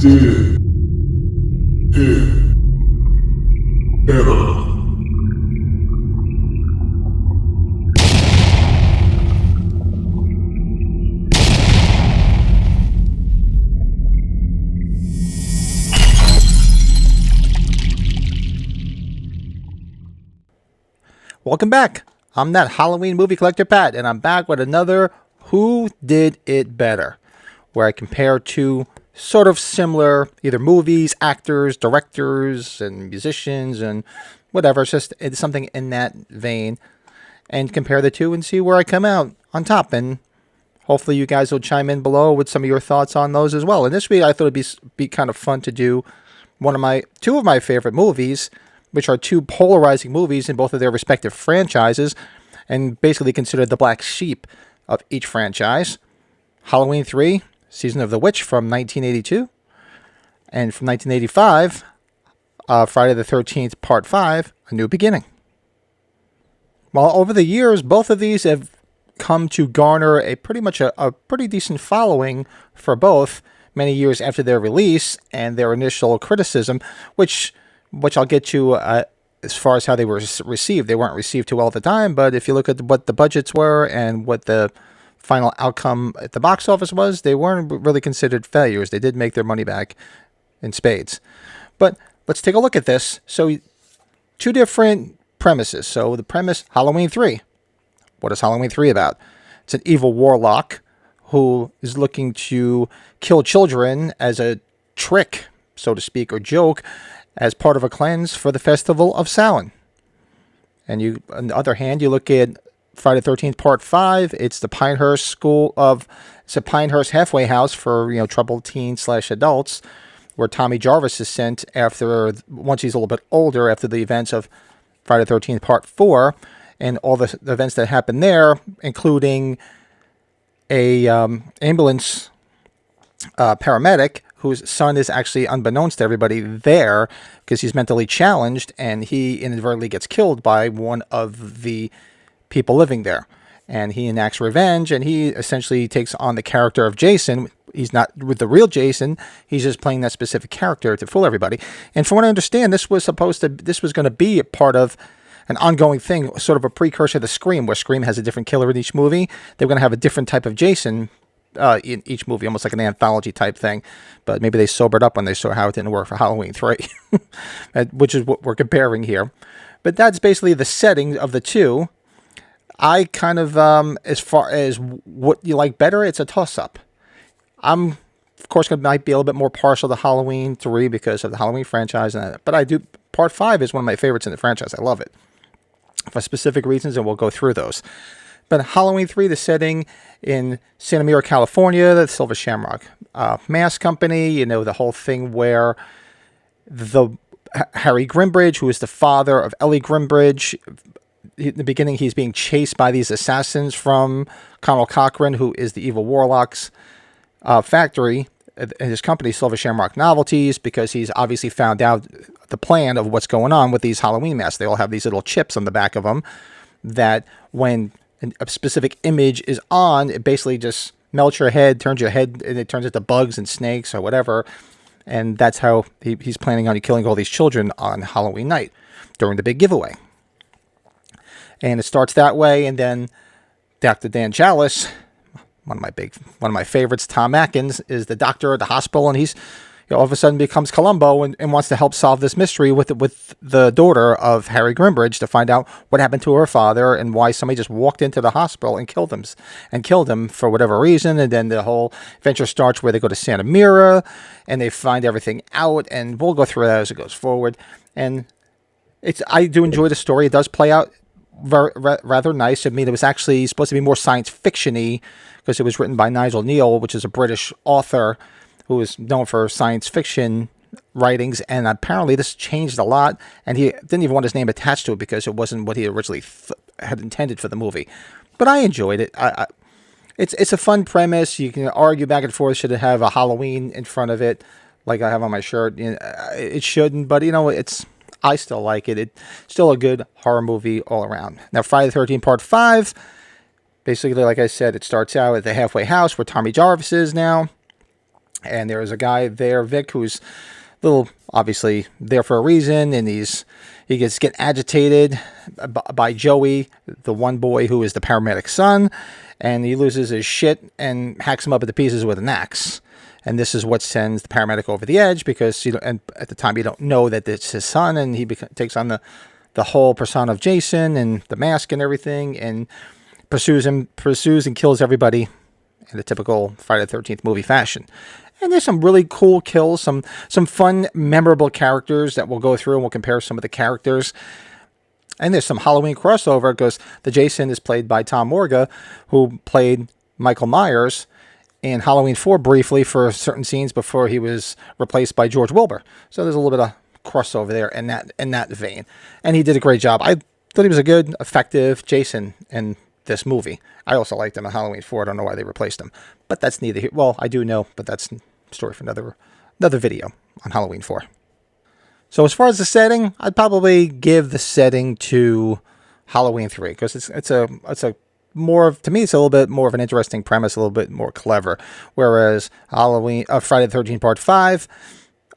did it better. Welcome back. I'm that Halloween movie collector Pat, and I'm back with another Who Did It Better, where I compare two sort of similar either movies, actors, directors, and musicians, and whatever. It's something in that vein, and compare the two and see where I come out on top. And hopefully you guys will chime in below with some of your thoughts on those as well. And this week I thought it'd be kind of fun to do two of my favorite movies, which are two polarizing movies in both of their respective franchises, and basically considered the black sheep of each franchise. Halloween 3, Season of the Witch from 1982, and from 1985, Friday the 13th, Part 5, A New Beginning. Well, over the years, both of these have come to garner a pretty decent following for both many years after their release and their initial criticism, which I'll get to as far as how they were received. They weren't received too well at the time, but if you look at what the budgets were and what the final outcome at the box office was, they weren't really considered failures. They did make their money back in spades. But let's take a look at this. So, two different premises. So, the premise, Halloween 3. What is Halloween 3 about? It's an evil warlock who is looking to kill children as a trick, so to speak, or joke, as part of a cleanse for the Festival of Samhain. And on the other hand, you look at Friday the 13th, Part 5. It's the Pinehurst it's a Pinehurst halfway house for, troubled teens/adults, where Tommy Jarvis is sent once he's a little bit older, after the events of Friday the 13th, Part 4, and all the events that happen there, including a ambulance paramedic whose son is actually, unbeknownst to everybody, there because he's mentally challenged, and he inadvertently gets killed by one of the people living there. And he enacts revenge, and he essentially takes on the character of Jason. He's not with the real Jason. He's just playing that specific character to fool everybody. And from what I understand, this was going to be a part of an ongoing thing, sort of a precursor to Scream, where Scream has a different killer in each movie. They're going to have a different type of Jason in each movie, almost like an anthology type thing. But maybe they sobered up when they saw how it didn't work for Halloween 3, which is what we're comparing here. But that's basically the setting of the two. I kind of, as far as what you like better, it's a toss-up. I'm, of course, might be a little bit more partial to Halloween 3 because of the Halloween franchise, but Part 5 is one of my favorites in the franchise. I love it for specific reasons, and we'll go through those. But Halloween 3, the setting in Santa Mira, California, the Silver Shamrock Mask Company, the whole thing where Harry Grimbridge, who is the father of Ellie Grimbridge, in the beginning he's being chased by these assassins from Conal Cochran, who is the evil warlock's factory, his company, Silver Shamrock Novelties, because he's obviously found out the plan of what's going on with these Halloween masks. They all have these little chips on the back of them that when a specific image is on, it basically just melts your head, turns your head, and it turns into bugs and snakes or whatever. And that's how he's planning on killing all these children on Halloween night during the big giveaway. And it starts that way, and then Dr. Dan Chalice, one of my favorites, Tom Atkins, is the doctor at the hospital, and he's all of a sudden becomes Columbo and wants to help solve this mystery with the daughter of Harry Grimbridge to find out what happened to her father and why somebody just walked into the hospital and killed him for whatever reason. And then the whole adventure starts where they go to Santa Mira and they find everything out, and we'll go through that as it goes forward. And I do enjoy the story. It does play out rather nice. I mean, it was actually supposed to be more science fiction-y because it was written by Nigel Neal, which is a British author who is known for science fiction writings, and apparently this changed a lot, and he didn't even want his name attached to it because it wasn't what he originally had intended for the movie. But I enjoyed it. It's a fun premise. You can argue back and forth, should it have a Halloween in front of it, like I have on my shirt. It shouldn't, but I still like it. It's still a good horror movie all around. Now, Friday the 13th, Part 5, basically, like I said, it starts out at the halfway house where Tommy Jarvis is now. And there is a guy there, Vic, who's little obviously there for a reason, and he gets get agitated by Joey, the one boy who is the paramedic's son, and he loses his shit and hacks him up into pieces with an axe. And this is what sends the paramedic over the edge, because and at the time you don't know that it's his son, and he takes on the whole persona of Jason and the mask and everything, and pursues and kills everybody in a typical Friday the 13th movie fashion. And there's some really cool kills, some fun, memorable characters that we'll go through, and we'll compare some of the characters. And there's some Halloween crossover, because the Jason is played by Tom Morga, who played Michael Myers in Halloween 4 briefly for certain scenes before he was replaced by George Wilbur. So there's a little bit of crossover there in that vein. And he did a great job. I thought he was a good, effective Jason in this movie. I also liked him in Halloween 4. I don't know why they replaced him. But that's neither here. Well, I do know, but that's a story for another video on Halloween 4. So as far as the setting, I'd probably give the setting to Halloween 3, because it's a more of, to me, it's a little bit more of an interesting premise, a little bit more clever. Whereas Friday the 13th Part 5,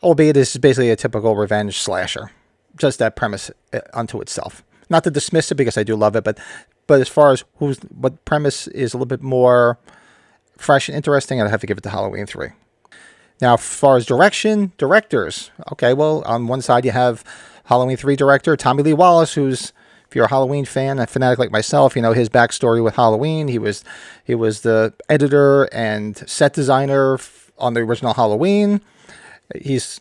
albeit this is basically a typical revenge slasher, just that premise unto itself. Not to dismiss it, because I do love it, but as far as what premise is a little bit more fresh and interesting, I'd have to give it to Halloween 3. Now, as far as directors, okay, well, on one side you have Halloween 3 director Tommy Lee Wallace, who's, if you're a Halloween fan, a fanatic like myself, you know his backstory with Halloween. He was the editor and set designer on the original Halloween. He's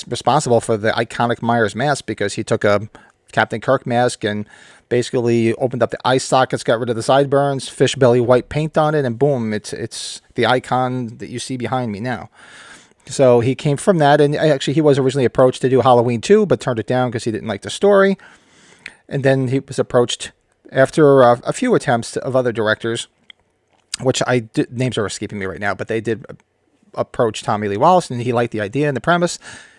responsible for the iconic Myers mask, because he took a Captain Kirk mask and basically opened up the eye sockets, got rid of the sideburns, fish belly white paint on it, and boom, it's the icon that you see behind me now. So he came from that, and actually he was originally approached to do Halloween 2, but turned it down because he didn't like the story. And then he was approached after a few attempts of other directors, which names are escaping me right now, but they did approach Tommy Lee Wallace, and he liked the idea and the premise,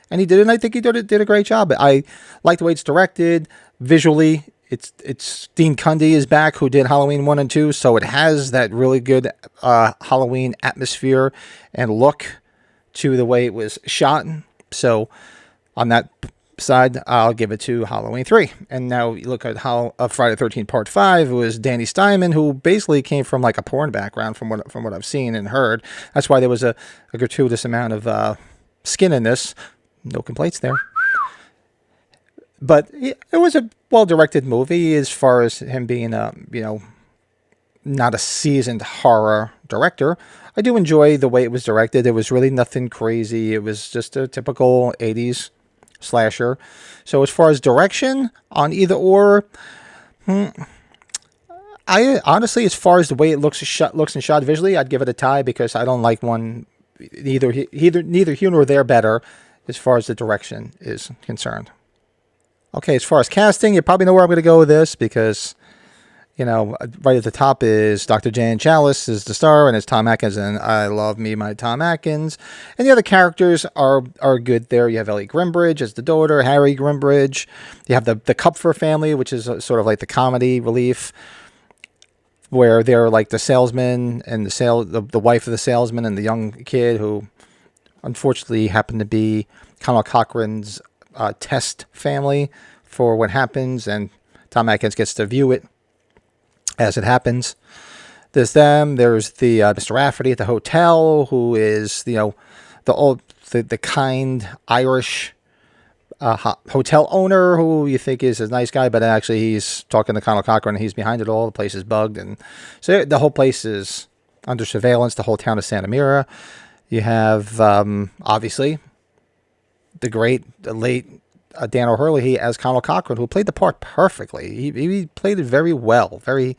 and he did it, and I think he did a great job. I like the way it's directed. Visually, it's Dean Cundy is back, who did Halloween 1 and 2, so it has that really good Halloween atmosphere and look to the way it was shot. So on that side, I'll give it to Halloween 3. And now you look at Friday the 13th Part 5, it was Danny Steinman, who basically came from like a porn background from what I've seen and heard. That's why there was a gratuitous amount of skin in this. No complaints there. But it was a well-directed movie, as far as him being not a seasoned horror director. I do enjoy the way it was directed. It was really nothing crazy. It was just a typical 80s slasher. So as far as direction on either or, I honestly, as far as the way it looks and shot visually, I'd give it a tie, because I don't like one neither here nor there better as far as the direction is concerned. Okay, as far as casting, you probably know where I'm going to go with this, because, right at the top is Dr. Jan Chalice is the star, and it's Tom Atkins, and I love me my Tom Atkins. And the other characters are good there. You have Ellie Grimbridge as the daughter, Harry Grimbridge. You have the Kupfer family, which is sort of like the comedy relief, where they're like the salesman and the wife of the salesman and the young kid, who unfortunately happened to be Conal Cochran's test family for what happens, and Tom Atkins gets to view it as it happens. There's them. There's the Mr. Rafferty at the hotel, who is the kind Irish hotel owner, who you think is a nice guy, but actually he's talking to Conal Cochran, and he's behind it all. The place is bugged, and so the whole place is under surveillance. The whole town of Santa Mira. You have obviously the late Dan O'Hurley as Conal Cochran, who played the part perfectly. He played it very well. It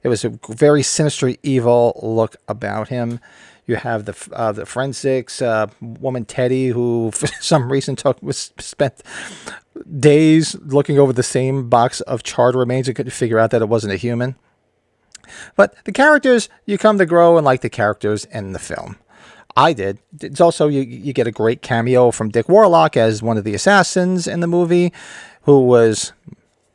was a very sinister, evil look about him. You have the forensics woman Teddy, who for some reason spent days looking over the same box of charred remains and couldn't figure out that it wasn't a human. But the characters, you come to grow and like the characters in the film. I did. It's also, you get a great cameo from Dick Warlock as one of the assassins in the movie, who was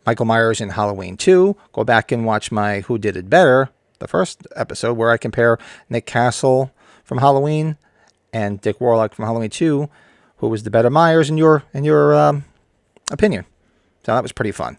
Michael Myers in Halloween 2. Go back and watch my Who Did It Better, the first episode, where I compare Nick Castle from Halloween and Dick Warlock from Halloween 2, who was the better Myers in your opinion. So that was pretty fun.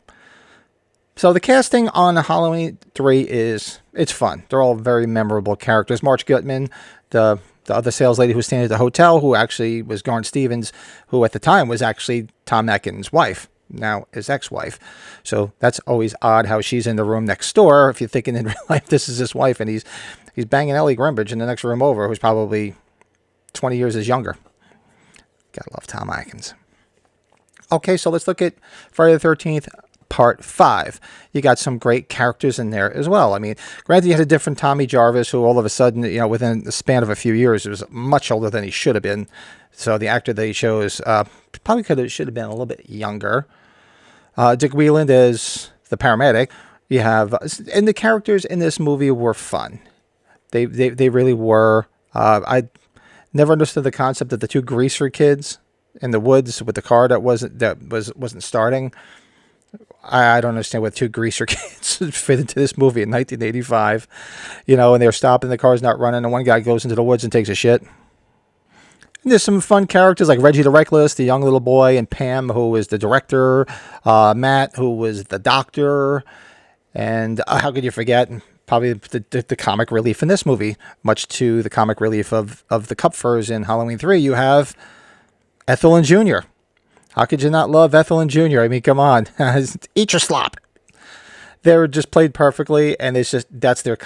So the casting on Halloween 3 it's fun. They're all very memorable characters. Marge Gutman, the other sales lady who was staying at the hotel, who actually was Garn Stevens, who at the time was actually Tom Atkins' wife, now his ex-wife. So that's always odd how she's in the room next door. If you're thinking in real life this is his wife, and he's banging Ellie Grimbridge in the next room over, who's probably 20 years his younger. Gotta love Tom Atkins. Okay, so let's look at Friday the 13th. Part 5. You got some great characters in there as well. I mean, granted, you had a different Tommy Jarvis, who all of a sudden, within the span of a few years, was much older than he should have been. So the actor that he chose probably should have been a little bit younger. Dick Wieland is the paramedic. You have, and the characters in this movie were fun. They really were. I never understood the concept of the two greaser kids in the woods with the car that wasn't starting. I don't understand what two greaser kids fit into this movie in 1985, and they're stopping, the car's not running, and one guy goes into the woods and takes a shit. And there's some fun characters like Reggie the Reckless, the young little boy, and Pam, who was the director, Matt, who was the doctor, and how could you forget probably the comic relief in this movie, much to the comic relief of the Kupfers in Halloween 3, you have Ethel and Junior. How could you not love Ethel and Junior? I mean, come on. Eat your slop. They're just played perfectly, and it's just, that's the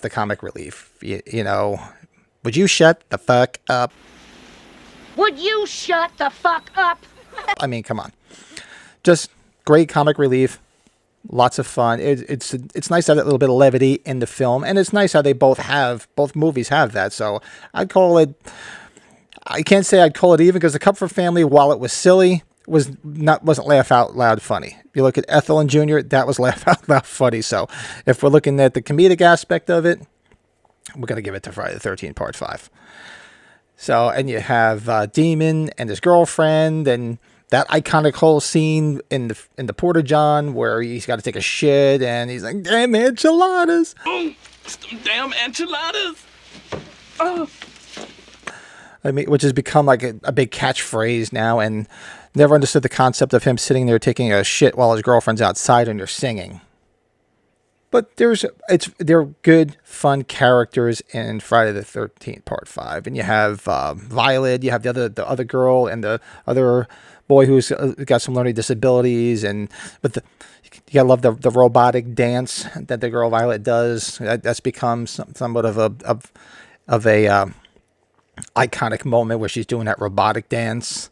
comic relief. Would you shut the fuck up? Would you shut the fuck up? I mean, come on. Just great comic relief. Lots of fun. It's nice to have that little bit of levity in the film, and it's nice how both movies have that. So I can't say I'd call it even, because the Kupfer family, while it was silly, wasn't laugh out loud funny. You look at Ethel and Junior, that was laugh out loud funny. So if we're looking at the comedic aspect of it, we're going to give it to Friday the 13th Part 5. So, and you have Demon and his girlfriend, and that iconic whole scene in the Porta-John where he's got to take a shit and he's like, damn enchiladas. Oh, damn enchiladas. Oh. I mean, which has become like a big catchphrase now, and never understood the concept of him sitting there taking a shit while his girlfriend's outside and they're singing. But they're good, fun characters in Friday the 13th Part 5. And you have Violet, you have the other girl, and the other boy who's got some learning disabilities, and you gotta love the robotic dance that the girl Violet does. That's become somewhat of a iconic moment where she's doing that robotic dance.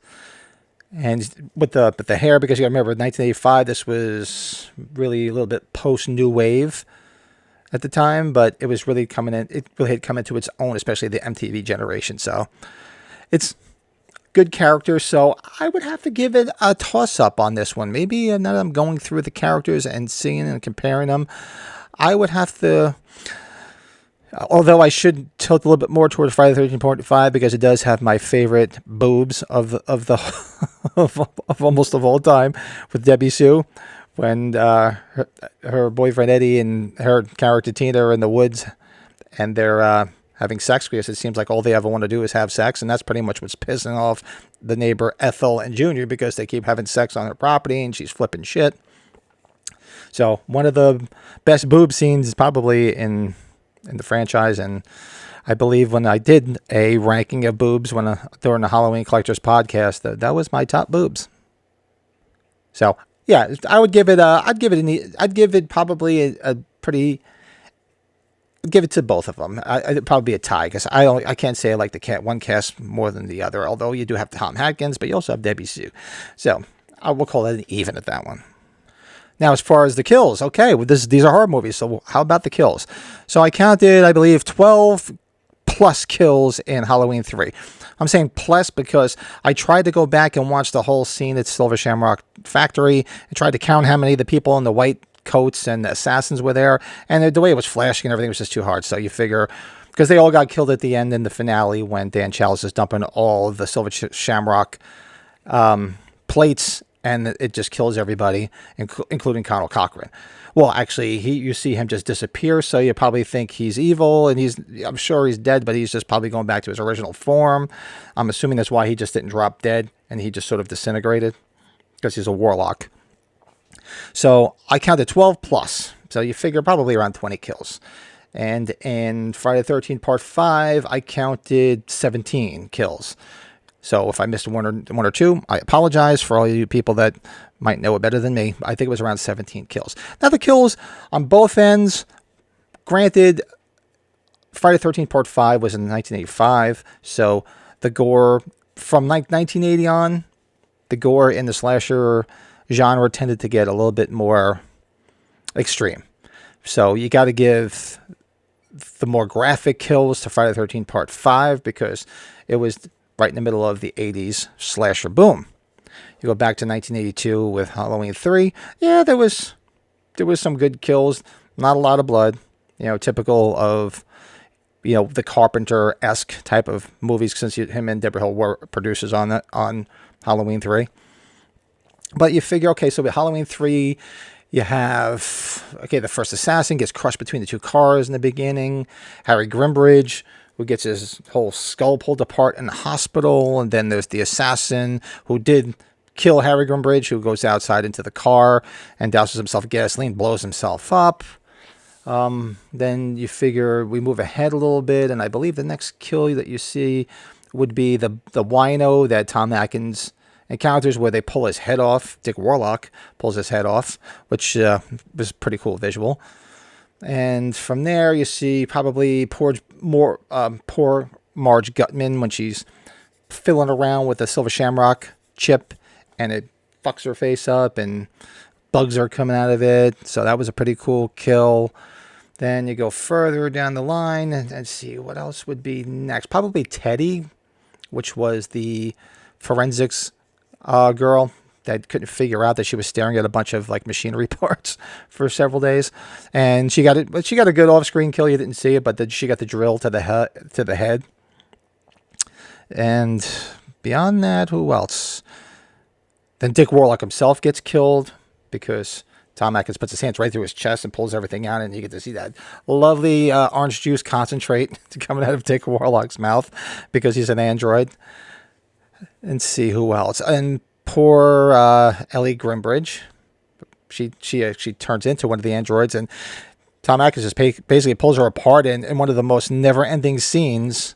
And with the hair, because you got to remember, 1985, this was really a little bit post-new wave at the time, but it was really coming in. It really had come into its own, especially the MTV generation. So it's good characters. So I would have to give it a toss-up on this one. Maybe now that I'm going through the characters and seeing and comparing them, I would have to. Although I should tilt a little bit more towards Friday the 13th Part 5, because it does have my favorite boobs of almost of all time, with Debbie Sue, when her boyfriend Eddie and her character Tina are in the woods and they're having sex, because it seems like all they ever want to do is have sex, and that's pretty much what's pissing off the neighbor Ethel and Junior, because they keep having sex on her property and she's flipping shit. So one of the best boob scenes is probably in the franchise, and I believe when I did a ranking of boobs during the Halloween Collectors podcast, that was my top boobs. So yeah, I would give it. I'd give it probably give it to both of them. It'd probably be a tie, because I can't say I like one cast more than the other. Although you do have Tom Hatkins, but you also have Debbie Sue. So I will call it an even at that one. Now, as far as the kills, okay, these are horror movies, so how about the kills? So I counted, I believe, 12 plus kills in Halloween 3. I'm saying plus because I tried to go back and watch the whole scene at Silver Shamrock Factory and tried to count how many of the people in the white coats and the assassins were there, and the way it was flashing and everything was just too hard. So you figure, because they all got killed at the end in the finale when Dan Chalice is dumping all of the Silver Shamrock plates and it just kills everybody, including Conal Cochran. Well, actually, you see him just disappear, so you probably think he's evil, and I'm sure he's dead, but he's just probably going back to his original form. I'm assuming that's why he just didn't drop dead, and he just sort of disintegrated, because he's a warlock. So I counted 12 plus, so you figure probably around 20 kills. And in Friday the 13th Part 5, I counted 17 kills. So if I missed one or two, I apologize for all you people that might know it better than me. I think it was around 17 kills. Now the kills on both ends, granted, Friday the 13th Part 5 was in 1985, so the gore from 1980 on, the gore in the slasher genre tended to get a little bit more extreme. So you got to give the more graphic kills to Friday the 13th Part 5 because it was right in the middle of the 80s slasher boom. You go back to 1982 with Halloween 3. Yeah, there was some good kills. Not a lot of blood. Typical of, the Carpenter-esque type of movies since him and Deborah Hill were producers on Halloween 3. But you figure, okay, so with Halloween 3, you have, the first assassin gets crushed between the two cars in the beginning. Harry Grimbridge, who gets his whole skull pulled apart in the hospital. And then there's the assassin who did kill Harry Grimbridge, who goes outside into the car and douses himself with gasoline, blows himself up. Then you figure we move ahead a little bit, and I believe the next kill that you see would be the wino that Tom Atkins encounters, where they pull his head off. Dick Warlock pulls his head off, which was a pretty cool visual. And from there, you see probably poor Marge Gutman when she's fiddling around with a silver shamrock chip, and it fucks her face up, and bugs are coming out of it. So that was a pretty cool kill. Then you go further down the line and see what else would be next. Probably Teddy, which was the forensics girl that couldn't figure out that she was staring at a bunch of machinery parts for several days, and she got a good off-screen kill. You didn't see it, but then she got the drill to the head. And beyond that, who else? Then Dick Warlock himself gets killed because Tom Atkins puts his hands right through his chest and pulls everything out, and you get to see that lovely orange juice concentrate coming out of Dick Warlock's mouth because he's an android. And see who else. And poor Ellie Grimbridge. She turns into one of the androids, and Tom Atkins just basically pulls her apart in one of the most never-ending scenes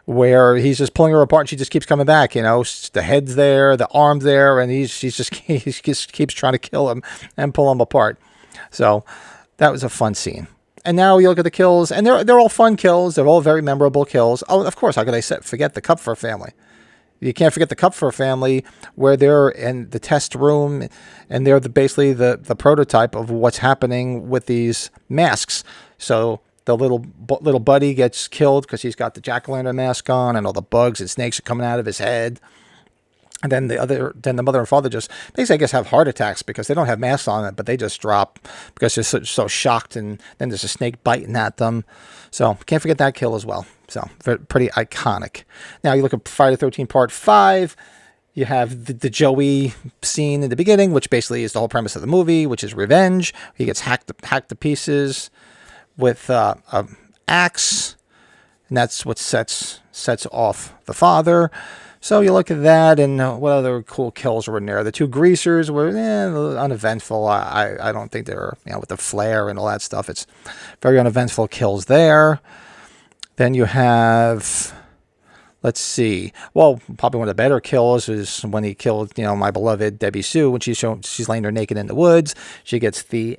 where he's just pulling her apart and she just keeps coming back. The head's there, the arm's there, and he just keeps trying to kill him and pull him apart. So that was a fun scene. And now you look at the kills, and they're all fun kills. They're all very memorable kills. Oh, of course, how could I forget the Kupfer family? You can't forget the Kupfer family, where they're in the test room, and they're basically the prototype of what's happening with these masks. So the little buddy gets killed because he's got the jack-o'-lantern mask on, and all the bugs and snakes are coming out of his head. And then the mother and father just basically, I guess, have heart attacks because they don't have masks on it, but they just drop because they're so shocked, and then there's a snake biting at them. So can't forget that kill as well. So pretty iconic. Now you look at Friday the 13th Part 5. You have the Joey scene in the beginning, which basically is the whole premise of the movie, which is revenge. He gets hacked to pieces with an axe, and that's what sets off the father. So you look at that, and what other cool kills were in there? The two greasers were uneventful. I don't think they were, with the flare and all that stuff. It's very uneventful kills there. Then you have, let's see. Well, probably one of the better kills is when he killed, my beloved Debbie Sue when she's laying there naked in the woods. She gets the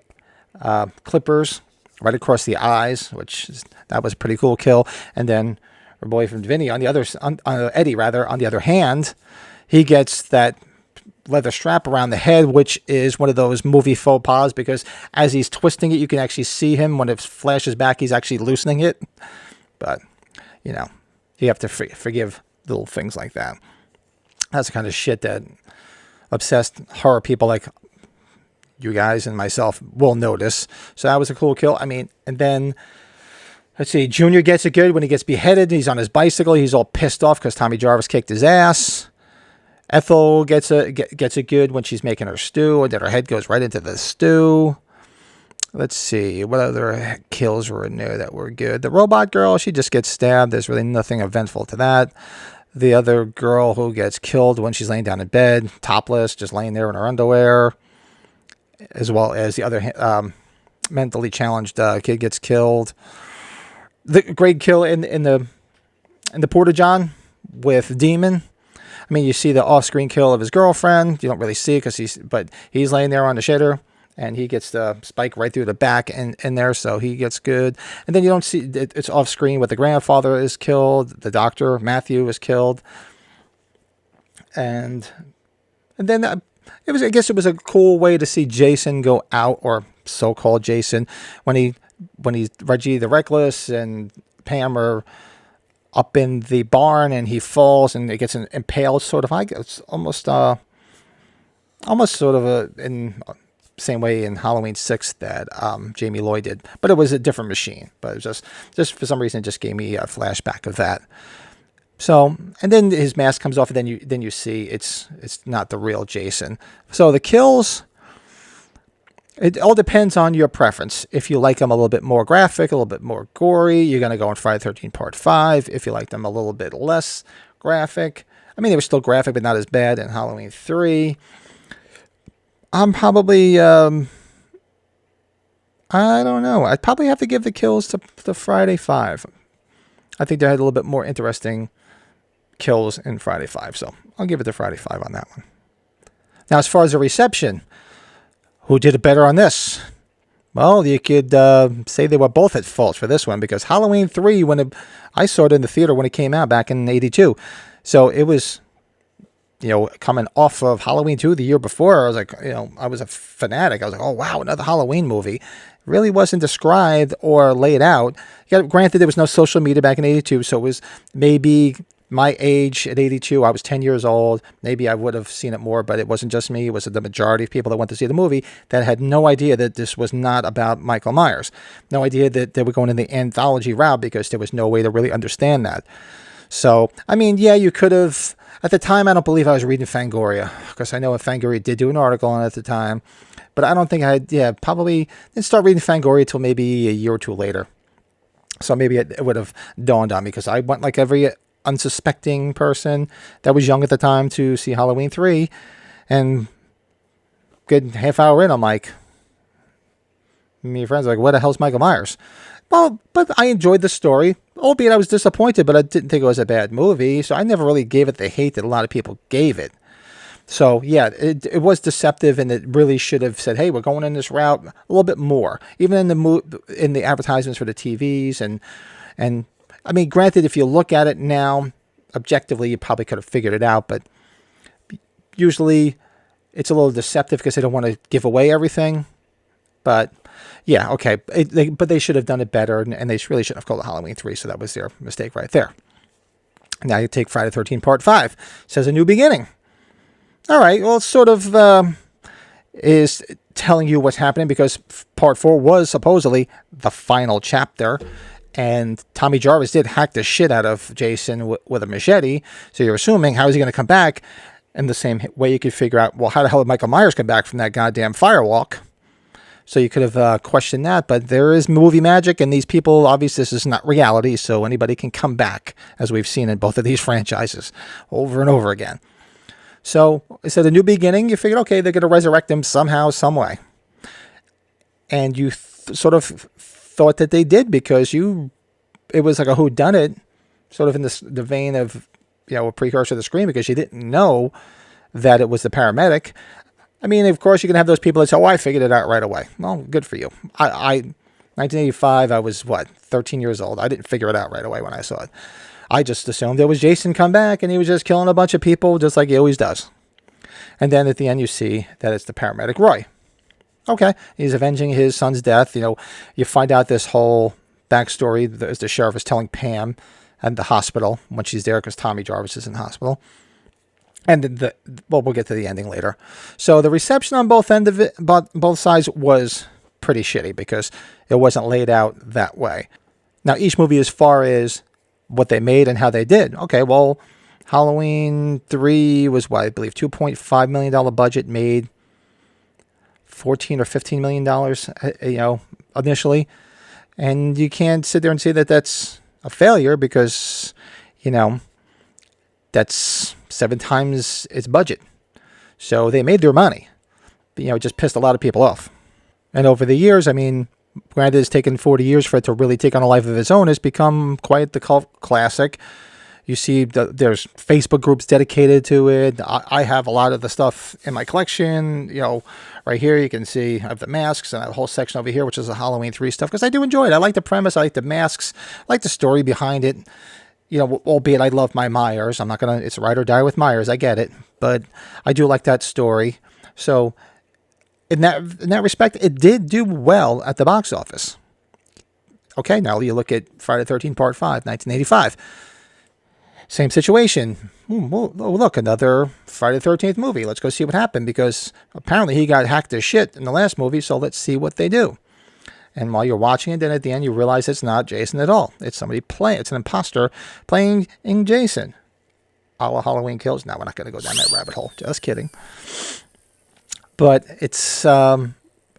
clippers right across the eyes, that was a pretty cool kill. And then her boyfriend Vinny Eddie on the other hand, he gets that leather strap around the head, which is one of those movie faux pas because as he's twisting it, you can actually see him when it flashes back. He's actually loosening it. But, you have to forgive little things like that. That's the kind of shit that obsessed horror people like you guys and myself will notice. So that was a cool kill. And then, let's see, Junior gets it good when he gets beheaded. He's on his bicycle. He's all pissed off because Tommy Jarvis kicked his ass. Ethel gets it good when she's making her stew, and then her head goes right into the stew. Let's see, what other kills were in there that were good? The robot girl, she just gets stabbed. There's really nothing eventful to that. The other girl who gets killed when she's laying down in bed, topless, just laying there in her underwear, as well as the other mentally challenged kid gets killed. The great kill in the Porta-John with Demon. I mean, you see the off-screen kill of his girlfriend. You don't really see it but he's laying there on the shitter, and he gets the spike right through the back in there, so he gets good. And then you don't see it's off-screen, but the grandfather is killed. The doctor Matthew is killed, and then it was. I guess it was a cool way to see Jason go out, or so-called Jason, when he's Reggie the Reckless and Pam are up in the barn, and he falls and it gets impaled, sort of. It's almost sort of in same way in Halloween 6 that Jamie Lloyd did, but it was a different machine. But it was just for some reason it just gave me a flashback of that. So, and then his mask comes off, and then you see it's not the real Jason. So the kills, it all depends on your preference. If you like them a little bit more graphic, a little bit more gory, you're going to go on Friday the 13th Part 5. If you like them a little bit less graphic, I mean, they were still graphic, but not as bad in Halloween 3. I'm probably, I don't know. I'd probably have to give the kills to Friday 5. I think they had a little bit more interesting kills in Friday 5, so I'll give it to Friday 5 on that one. Now, as far as the reception, who did it better on this? Well, you could say they were both at fault for this one, because Halloween 3, I saw it in the theater when it came out back in '82. So it was, coming off of Halloween 2 the year before. I was like, I was a fanatic. I was like, oh, wow, another Halloween movie. It really wasn't described or laid out. Granted, there was no social media back in '82, so it was maybe my age at '82. I was 10 years old. Maybe I would have seen it more, but it wasn't just me. It was the majority of people that went to see the movie that had no idea that this was not about Michael Myers. No idea that they were going in the anthology route, because there was no way to really understand that. So, I mean, yeah, you could have. At the time, I don't believe I was reading Fangoria, because I know Fangoria did do an article on it at the time. But I don't think probably didn't start reading Fangoria until maybe a year or two later. So maybe it would have dawned on me, because I went like every unsuspecting person that was young at the time to see Halloween 3. And good half hour in, I'm like, me and friends are like, what the hell's Michael Myers? Well, but I enjoyed the story, albeit I was disappointed, but I didn't think it was a bad movie, so I never really gave it the hate that a lot of people gave it. So, yeah, it was deceptive, and it really should have said, hey, we're going in this route a little bit more. Even in the advertisements for the TVs, and I mean, granted, if you look at it now, objectively, you probably could have figured it out, but usually it's a little deceptive because they don't want to give away everything. But yeah, okay. But they should have done it better, and they really shouldn't have called it Halloween 3, so that was their mistake right there. Now you take Friday the 13th Part 5. It says a new beginning. All right, well, it sort of is telling you what's happening, because Part 4 was supposedly the final chapter, and Tommy Jarvis did hack the shit out of Jason with a machete, so you're assuming, how is he going to come back? In the same way you could figure out, well, how the hell did Michael Myers come back from that goddamn firewalk? So you could have questioned that, but there is movie magic, and these people, obviously this is not reality, so anybody can come back, as we've seen in both of these franchises over and over again. So instead of a new beginning, you figured, okay, they're going to resurrect him somehow, some way. And you sort of thought that they did, because it was like a whodunit, sort of in the vein of, a precursor to the Scream, because you didn't know that it was the paramedic. I mean, of course, you can have those people that say, oh, I figured it out right away. Well, good for you. 1985, I was, 13 years old. I didn't figure it out right away when I saw it. I just assumed there was Jason come back, and he was just killing a bunch of people, just like he always does. And then at the end, you see that it's the paramedic Roy. Okay, he's avenging his son's death. You find out this whole backstory as the sheriff is telling Pam at the hospital when she's there, because Tommy Jarvis is in the hospital. And we'll get to the ending later. So the reception on both sides was pretty shitty, because it wasn't laid out that way. Now, each movie, as far as what they made and how they did, okay, well, Halloween 3 was what I believe $2.5 million budget, made 14 or 15 million dollars, initially. And you can't sit there and say that that's a failure because, that's 7 times its budget. So they made their money. But, it just pissed a lot of people off. And over the years, granted it's taken 40 years for it to really take on a life of its own, it's become quite the cult classic. You see there's Facebook groups dedicated to it. I have a lot of the stuff in my collection. Right here you can see I have the masks and I have a whole section over here, which is the Halloween 3 stuff, because I do enjoy it. I like the premise. I like the masks. I like the story behind it. Albeit I love my Myers. It's ride or die with Myers. I get it. But I do like that story. So in that respect, it did do well at the box office. Okay, now you look at Friday the 13th Part 5, 1985. Same situation. Look, another Friday the 13th movie. Let's go see what happened, because apparently he got hacked as shit in the last movie, so let's see what they do. And while you're watching it, then at the end you realize it's not Jason at all. It's somebody it's an imposter playing Jason. Halloween Kills. Now we're not going to go down that rabbit hole. Just kidding. But it's...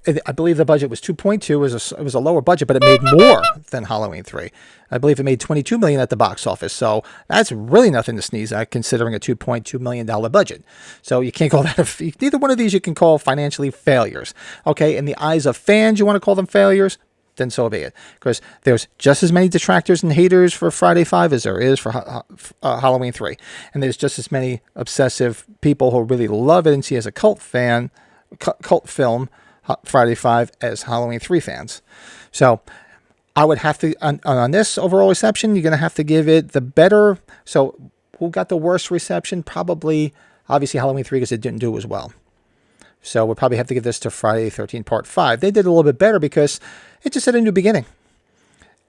I believe the budget was 2.2. It was a lower budget, but it made more than Halloween 3. I believe it made $22 million at the box office. So that's really nothing to sneeze at, considering a $2.2 million budget. So you can't call that neither one of these you can call financially failures. Okay, in the eyes of fans, you want to call them failures? Then so be it. Because there's just as many detractors and haters for Friday 5 as there is for Halloween 3. And there's just as many obsessive people who really love it and see it as a cult film, Friday 5, as Halloween 3 fans. So I would have to, on this overall reception, you're going to have to give it the better. So who got the worst reception? Probably, obviously, Halloween 3, because it didn't do as well. So we'll probably have to give this to Friday the 13th Part 5. They did a little bit better because it just had a new beginning.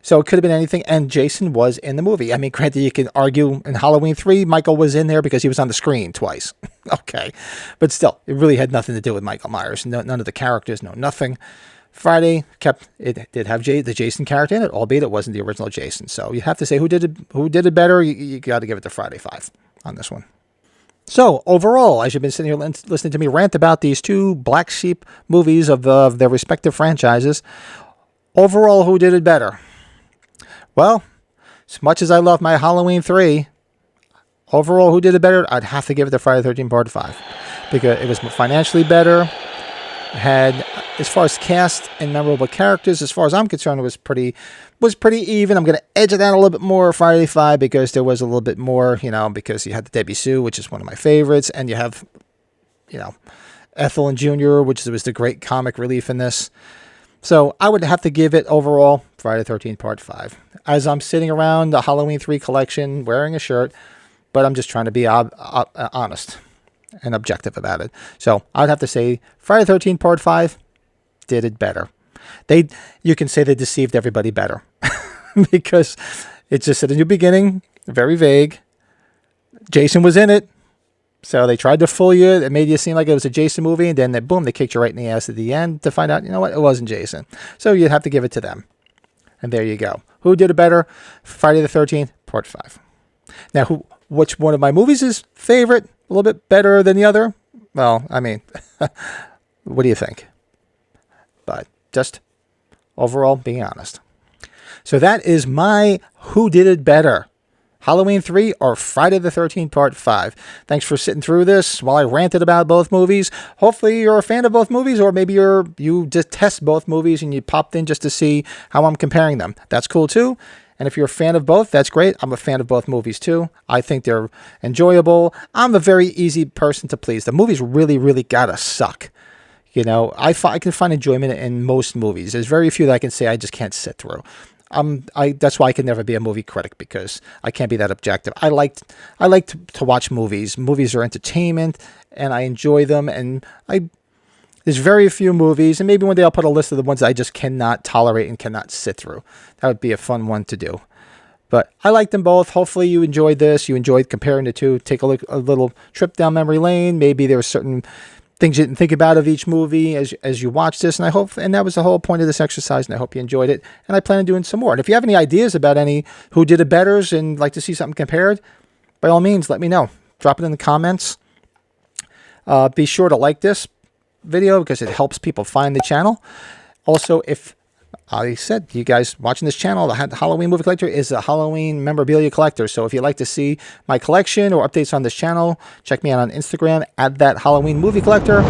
So it could have been anything, and Jason was in the movie. Granted, you can argue in Halloween 3, Michael was in there because he was on the screen twice. Okay. But still, it really had nothing to do with Michael Myers. None of the characters, nothing. Friday did have the Jason character in it, albeit it wasn't the original Jason. So you have to say who did it better. You got to give it to Friday 5 on this one. So overall, as you've been sitting here listening to me rant about these two black sheep movies of their respective franchises, overall, who did it better? Well, as much as I love my Halloween 3, overall, who did it better? I'd have to give it to Friday the 13th Part 5. Because it was financially better. Had, as far as cast and memorable characters, as far as I'm concerned, it was pretty even. I'm going to edge it down a little bit more Friday 5 because there was a little bit more, because you had the Debbie Sue, which is one of my favorites. And you have, Ethel and Junior, which was the great comic relief in this. So I would have to give it overall Friday the 13th Part 5. As I'm sitting around the Halloween 3 collection wearing a shirt, but I'm just trying to be honest and objective about it. So I'd have to say Friday the 13th Part 5 did it better. You can say they deceived everybody better because it just at a new beginning, very vague. Jason was in it. So they tried to fool you. It made you seem like it was a Jason movie, and then boom, they kicked you right in the ass at the end to find out, it wasn't Jason. So you'd have to give it to them. And there you go. Who did it better? Friday the 13th, Part 5. Now, which one of my movies is favorite? A little bit better than the other? Well, what do you think? But just overall, being honest. So that is my Who Did It Better? Halloween 3 or Friday the 13th Part 5. Thanks for sitting through this while I ranted about both movies. Hopefully you're a fan of both movies, or maybe you detest both movies and you popped in just to see how I'm comparing them. That's cool too. And if you're a fan of both, that's great. I'm a fan of both movies too. I think they're enjoyable. I'm a very easy person to please. The movies really, really gotta suck. I can find enjoyment in most movies. There's very few that I can say I just can't sit through. That's why I can never be a movie critic, because I can't be that objective. I like to watch movies. Movies are entertainment, and I enjoy them. And there's very few movies, and maybe one day I'll put a list of the ones that I just cannot tolerate and cannot sit through. That would be a fun one to do. But I like them both. Hopefully you enjoyed this. You enjoyed comparing the two. Take a little trip down memory lane. Maybe there were certain things you didn't think about of each movie as you watch this, and that was the whole point of this exercise, and I hope you enjoyed it, and I plan on doing some more. And if you have any ideas about any Who Did It Betters and like to see something compared, by all means, let me know. Drop it in the comments. Be sure to like this video because it helps people find the channel. Also, if I said, you guys watching this channel, the Halloween Movie Collector is a Halloween memorabilia collector. So if you'd like to see my collection or updates on this channel, check me out on Instagram at that Halloween Movie Collector,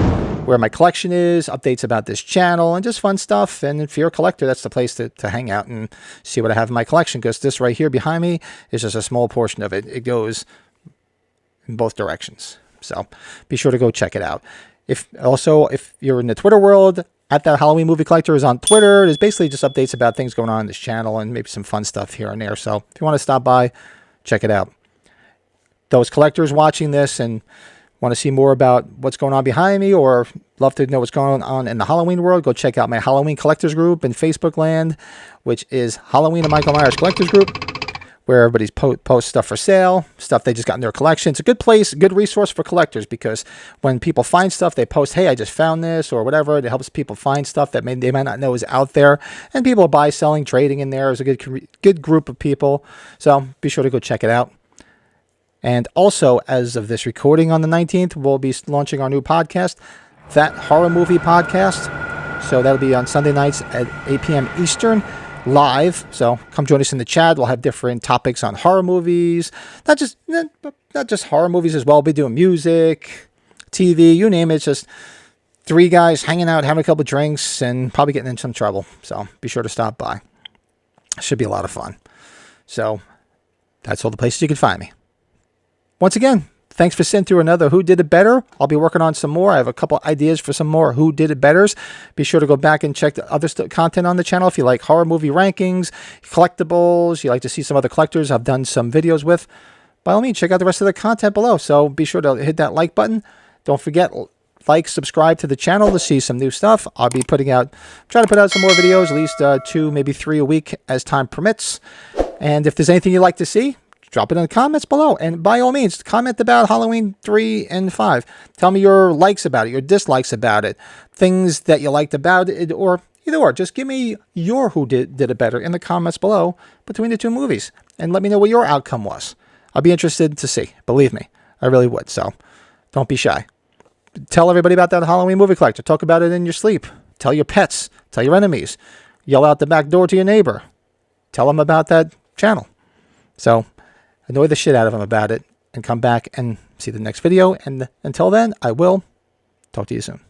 where my collection is, updates about this channel, and just fun stuff. And if you're a collector, that's the place to hang out and see what I have in my collection, because this right here behind me is just a small portion of it. It goes in both directions. So be sure to go check it out. If you're in the Twitter world, at that Halloween Movie Collector is on Twitter. It is basically just updates about things going on in this channel and maybe some fun stuff here and there. So if you want to stop by, check it out. Those collectors watching this and want to see more about what's going on behind me, or love to know what's going on in the Halloween world, go check out my Halloween Collectors group in Facebook land, which is Halloween and Michael Myers Collectors group, where everybody's posts stuff for sale, stuff they just got in their collection. It's a good place, a good resource for collectors, because when people find stuff, they post, hey, I just found this, or whatever. It helps people find stuff that they might not know is out there. And people buy, selling, trading in there. Is a good group of people. So be sure to go check it out. And also, as of this recording on the 19th, we'll be launching our new podcast, That Horror Movie Podcast. So that'll be on Sunday nights at 8 p.m. Eastern. Live, so come join us in the chat. We'll have different topics on horror movies, not just horror movies as well. We'll be doing music, TV, you name it. It's just three guys hanging out, having a couple of drinks, and probably getting in some trouble. So be sure to stop by. Should be a lot of fun. So that's all the places you can find me. Once again, thanks for sitting through another Who Did It Better. I'll be working on some more. I have a couple ideas for some more Who Did It Betters. Be sure to go back and check the other content on the channel. If you like horror movie rankings, collectibles, you like to see some other collectors I've done some videos with, by all means, check out the rest of the content below. So be sure to hit that like button. Don't forget, subscribe to the channel to see some new stuff. I'll be trying to put out some more videos, at least 2, maybe 3 a week as time permits. And if there's anything you'd like to see, drop it in the comments below. And by all means, comment about Halloween 3 and 5. Tell me your likes about it, your dislikes about it, things that you liked about it, or either or. Just give me your Who Did It Better in the comments below between the two movies. And let me know what your outcome was. I'll be interested to see. Believe me, I really would. So don't be shy. Tell everybody about that Halloween Movie Collector. Talk about it in your sleep. Tell your pets. Tell your enemies. Yell out the back door to your neighbor. Tell them about that channel. So annoy the shit out of them about it, and come back and see the next video. And until then, I will talk to you soon.